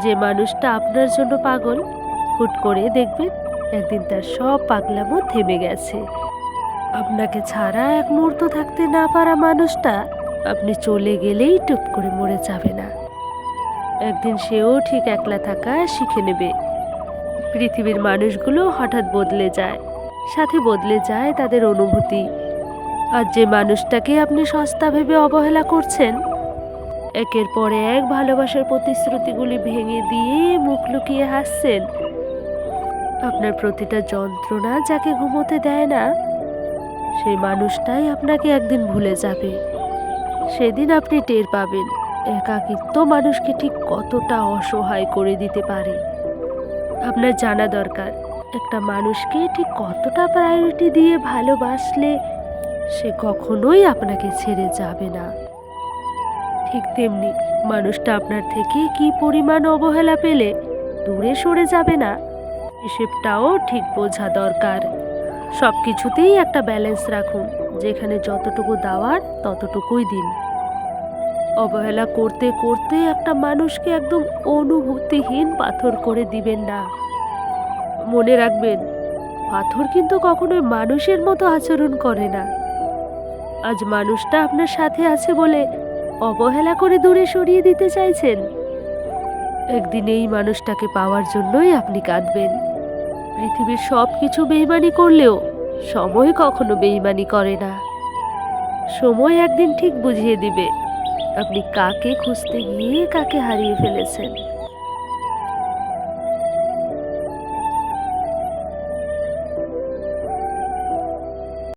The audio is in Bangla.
যে মানুষটা আপনার জন্য পাগল, হুট করে দেখবেন একদিন তার সব পাগলামো থেমে গেছে। আপনাকে ছাড়া এক মুহূর্ত থাকতে না পারা মানুষটা আপনি চলে গেলেই টুপ করে মরে যাবে না। একদিন সেও ঠিক একলা থাকা শিখে নেবে। পৃথিবীর মানুষগুলো হঠাৎ বদলে যায়, সাথে বদলে যায় তাদের অনুভূতি। আর যে মানুষটাকে আপনি সস্তা ভেবে অবহেলা করছেন, একের পর এক ভালোবাসার প্রতিশ্রুতিগুলি ভেঙে দিয়ে মুখ লুকিয়ে হাসছেন, আপনার প্রতিটা যন্ত্রণা যাকে ঘুমোতে দেয় না, সেই মানুষটাই আপনাকে একদিন ভুলে যাবে। সেদিন আপনি টের পাবেন একাকিত্ব মানুষকে ঠিক কতটা অসহায় করে দিতে পারে। আপনার জানা দরকার একটা মানুষকে ঠিক কতটা প্রায়োরিটি দিয়ে ভালোবাসলে সে কখনোই আপনাকে ছেড়ে যাবে না। ঠিক তেমনি মানুষটা আপনার থেকে কি পরিমাণ অবহেলা পেলে দূরে সরে যাবে না, হিসেবটাও ঠিক বোঝা দরকার। সব কিছুতেই একটা ব্যালেন্স রাখুন, যেখানে যতটুকু দেওয়ার ততটুকুই দিন। অবহেলা করতে করতে একটা মানুষকে একদম অনুভূতিহীন পাথর করে দিবেন না। মনে রাখবেন, পাথর কিন্তু কখনোই মানুষের মতো আচরণ করে না। আজ মানুষটা আপনার সাথে আছে বলে অবহেলা করে দূরে সরিয়ে দিতে চাইছেন, একদিন এই মানুষটাকে পাওয়ার জন্যই আপনি কাঁদবেন। পৃথিবীর সব কিছু বেইমানি করলেও সময় কখনো বেইমানি করে না। সময় একদিন ঠিক বুঝিয়ে দিবে আপনি কাকে খুঁজতে গিয়ে কাকে হারিয়ে ফেলেছেন।